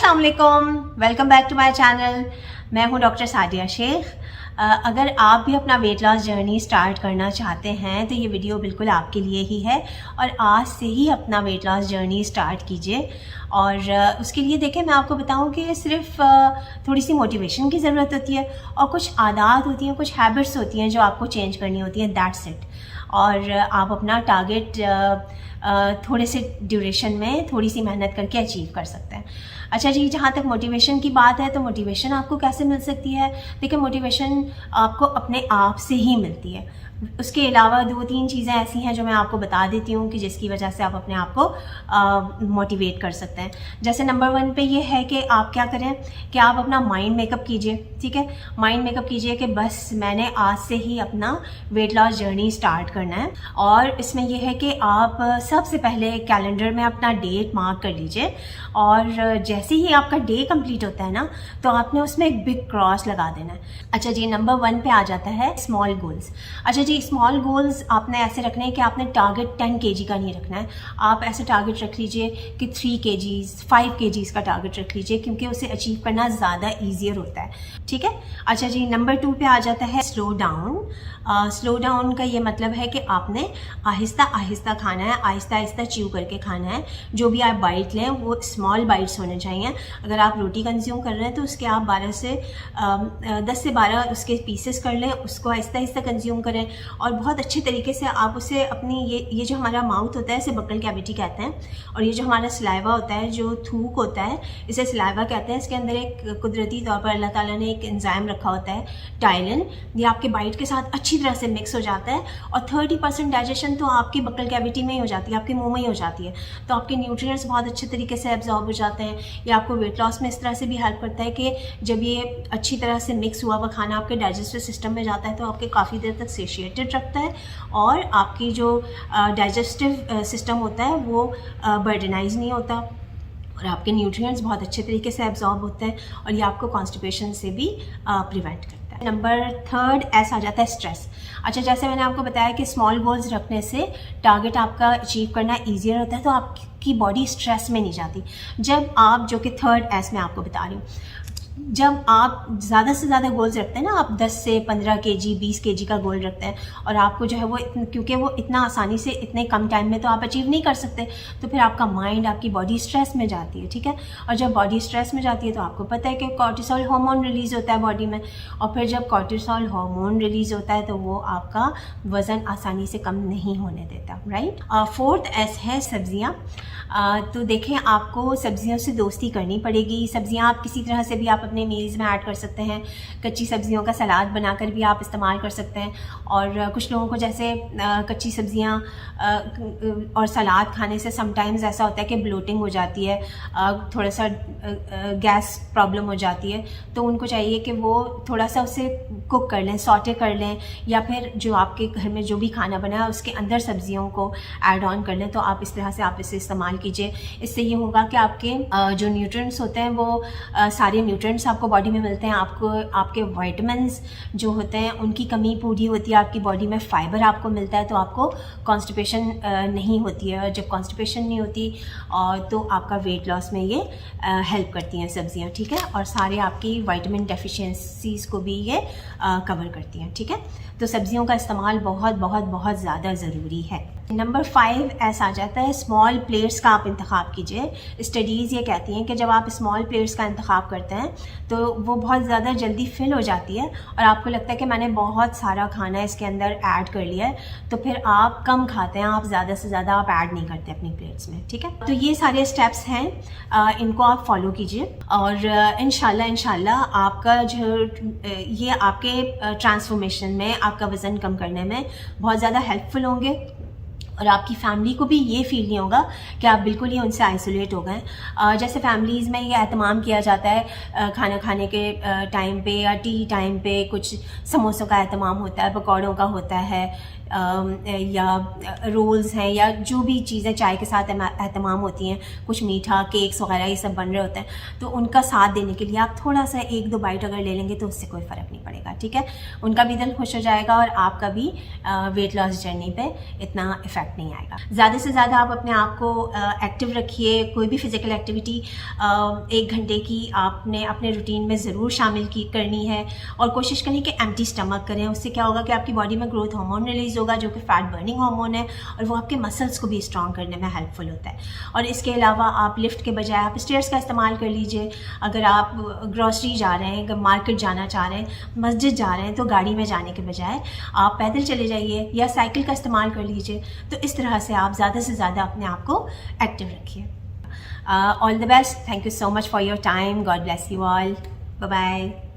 अस्सलाम वालेकुम, welcome back to my channel. मैं हूं डॉक्टर सादिया शेख। अगर आप भी अपना वेट लॉस जर्नी स्टार्ट करना चाहते हैं तो ये वीडियो बिल्कुल आपके लिए ही है और आज से ही अपना वेट लॉस जर्नी स्टार्ट कीजिए। और उसके लिए देखें, मैं आपको बताऊं कि सिर्फ थोड़ी सी मोटिवेशन की ज़रूरत होती है और कुछ आदत होती हैं, कुछ हैबिट्स होती हैं जो आपको चेंज करनी होती हैं, दैट्स इट। और आप अपना टारगेट थोड़े से ड्यूरेशन में थोड़ी सी मेहनत करके अचीव कर सकते हैं। अच्छा जी, जहाँ तक मोटिवेशन की बात है तो मोटिवेशन आपको कैसे मिल सकती है? देखिए, मोटिवेशन आपको अपने आप से ही मिलती है। उसके अलावा 2-3 चीज़ें ऐसी हैं जो मैं आपको बता देती हूँ कि जिसकी वजह से आप अपने आप को मोटिवेट कर सकते हैं। जैसे नंबर 1 पे ये है कि आप क्या करें कि आप अपना माइंड मेकअप कीजिए। ठीक है, माइंड मेकअप कीजिए कि बस मैंने आज से ही अपना वेट लॉस जर्नी स्टार्ट करना है। और इसमें यह है कि आप सबसे पहले कैलेंडर में अपना डेट मार्क कर लीजिए और जैसे ही आपका डे कंप्लीट होता है ना, तो आपने उसमें एक बिग क्रॉस लगा देना है। अच्छा जी, नंबर 1 पे आ जाता है स्मॉल गोल्स। अच्छा जी, स्मॉल गोल्स आपने ऐसे रखने हैं कि आपने टारगेट 10 kg का नहीं रखना है। आप ऐसे टारगेट रख लीजिए कि 3 kgs 5 kgs का टारगेट रख लीजिए, क्योंकि उसे अचीव करना ज़्यादा ईजियर होता है। ठीक है। अच्छा जी, नंबर 2 पे आ जाता है स्लो डाउन। स्लो डाउन का ये मतलब है कि आपने आहिस्ता आहिस्ता खाना है, आहिस्ता आहिस्ता च्यू करके खाना है। जो भी आप बाइट लें वो स्मॉल बाइट्स होने चाहिए। अगर आप रोटी कंज्यूम कर रहे हैं तो उसके आप 10 से 12 उसके पीसेस कर लें, उसको आहिस्ता आहिस्ता कंज्यूम करें और बहुत अच्छे तरीके से आप उसे अपनी ये जो हमारा माउथ होता है इसे बकल कैविटी कहते हैं, और ये जो हमारा सलाइवा होता है, जो थूक होता है, इसे सलाइवा कहते हैं। इसके अंदर एक कुदरती तौर पर अल्लाह ताला ने एक एंजाइम रखा होता है, टाइलिन। ये आपके बाइट के साथ अच्छी तरह से मिक्स हो जाता है और 30% डाइजेशन तो आपकी बकल कैविटी में ही हो जाती है, आपके मुंह में ही हो जाती है। तो आपके न्यूट्रिएंट्स बहुत अच्छे तरीके से एब्जॉर्ब हो जाते हैं। ये आपको वेट लॉस में इस तरह से भी हेल्प करता है कि जब ये अच्छी तरह से मिक्स हुआ हुआ खाना आपके डाइजेस्टिव सिस्टम में जाता है तो आपके काफ़ी देर तक सेशिएटेड रखता है और आपकी जो डाइजेस्टिव सिस्टम होता है वो बर्डनाइज नहीं होता और आपके न्यूट्रिएंट्स बहुत अच्छे तरीके से एब्जॉर्ब होते हैं और ये आपको कॉन्स्टिपेशन से भी प्रिवेंट करता है। नंबर 3 ऐसा आ जाता है स्ट्रेस। अच्छा, जैसे मैंने आपको बताया कि स्मॉल गोल्स रखने से टारगेट आपका अचीव करना ईजियर होता है, तो आपकी बॉडी स्ट्रेस में नहीं जाती। जब आप, जो कि 3rd S में आपको बता रही हूँ, जब आप ज़्यादा से ज़्यादा गोल्स रखते हैं ना, आप 10 से 15 kg 20 kg का गोल रखते हैं और आपको जो है वो क्योंकि वो इतना आसानी से इतने कम टाइम में तो आप अचीव नहीं कर सकते, तो फिर आपका माइंड, आपकी बॉडी स्ट्रेस में जाती है। ठीक है, और जब बॉडी स्ट्रेस में जाती है तो आपको पता है कि कॉर्टिसोल हार्मोन रिलीज़ होता है बॉडी में, और फिर जब कॉर्टिसोल हार्मोन रिलीज़ होता है तो वो आपका वज़न आसानी से कम नहीं होने देता। राइट। 4th S है सब्ज़ियाँ। तो देखें, आपको सब्जियों से दोस्ती करनी पड़ेगी। सब्जियां आप किसी तरह से भी आप अपने मील्स में ऐड कर सकते हैं। कच्ची सब्जियों का सलाद बनाकर भी आप इस्तेमाल कर सकते हैं। और कुछ लोगों को जैसे कच्ची सब्जियां और सलाद खाने से समटाइम्स ऐसा होता है कि ब्लोटिंग हो जाती है, थोड़ा सा गैस प्रॉब्लम हो जाती है, तो उनको चाहिए कि वो थोड़ा सा उसे कुक कर लें, सॉटे कर लें, या फिर जो आपके घर में जो भी खाना बना है उसके अंदर सब्जियों को ऐड ऑन कर लें। तो आप इस तरह से आप इसे इस्तेमाल कीजिए। इससे ये होगा कि आपके जो न्यूट्रिएंट्स होते हैं वो सारे न्यूट्रिएंट्स आपको बॉडी में मिलते हैं। आपको आपके विटामिन्स जो होते हैं उनकी कमी पूरी होती है, आपकी बॉडी में फाइबर आपको मिलता है, तो आपको कॉन्स्टिपेशन नहीं होती है। जब कॉन्स्टिपेशन नहीं होती तो आपका वेट लॉस में ये हेल्प करती हैं सब्जियां। ठीक है, और सारे आपकी विटामिन डेफिशिएंसीज को भी ये कवर करती हैं। ठीक है, तो सब्जियों का इस्तेमाल बहुत बहुत बहुत ज़्यादा ज़रूरी है। नंबर 5 ऐसा आ जाता है स्मॉल प्लेट्स का आप इंतखाब कीजिए। स्टडीज़ ये कहती हैं कि जब आप स्मॉल प्लेट्स का इंतखाब करते हैं तो वो बहुत ज़्यादा जल्दी फिल हो जाती है और आपको लगता है कि मैंने बहुत सारा खाना इसके अंदर ऐड कर लिया है, तो फिर आप कम खाते हैं, आप ज़्यादा से ज़्यादा आप ऐड नहीं करते अपनी प्लेट्स में। ठीक है, तो ये सारे स्टेप्स हैं, इनको आप फॉलो कीजिए और इंशाल्लाह आपका जो ये आपके ट्रांसफॉर्मेशन में, आपका वज़न कम करने में बहुत ज़्यादा हेल्पफुल होंगे और आपकी फैमिली को भी ये फील नहीं होगा कि आप बिल्कुल ही उनसे आइसोलेट हो गए। जैसे फैमिलीज़ में ये एहतमाम किया जाता है खाना खाने के टाइम पे या टी टाइम पे, कुछ समोसों का एहतमाम होता है, पकौड़ों का होता है, या रोल्स हैं, या जो भी चीज़ें चाय के साथ एहतमाम होती हैं, कुछ मीठा, केक्स वगैरह ये सब बन रहे होते हैं, तो उनका साथ देने के लिए आप थोड़ा सा 1-2 बाइट अगर ले लेंगे तो उससे कोई फ़र्क नहीं पड़ेगा। ठीक है, उनका भी दिल खुश हो जाएगा और आपका भी वेट लॉस जर्नी पे इतना इफेक्ट इफेक्ट नहीं आएगा। ज़्यादा से ज़्यादा आप अपने आप को एक्टिव रखिए। कोई भी फिज़िकल एक्टिविटी 1 घंटे की आपने अपने रूटीन में ज़रूर शामिल करनी है और कोशिश करें कि एम्प्टी स्टमक करें। उससे क्या होगा कि आपकी बॉडी में ग्रोथ हार्मोन रिलीज़ होगा जो कि फैट बर्निंग हार्मोन है और वो आपके मसल्स को भी स्ट्रॉन्ग करने में हेल्पफुल होता है। और इसके अलावा आप लिफ्ट के बजाय आप स्टेयर्स का इस्तेमाल कर लीजिए। अगर आप ग्रॉसरी जा रहे हैं, मार्केट जाना चाह रहे हैं, मस्जिद जा रहे हैं, तो गाड़ी में जाने के बजाय आप पैदल चले जाइए या साइकिल का इस्तेमाल कर लीजिए। तो इस तरह से आप ज़्यादा से ज़्यादा अपने आप को एक्टिव रखिए। All the best. Thank you so much for your time. God bless you all. Bye bye.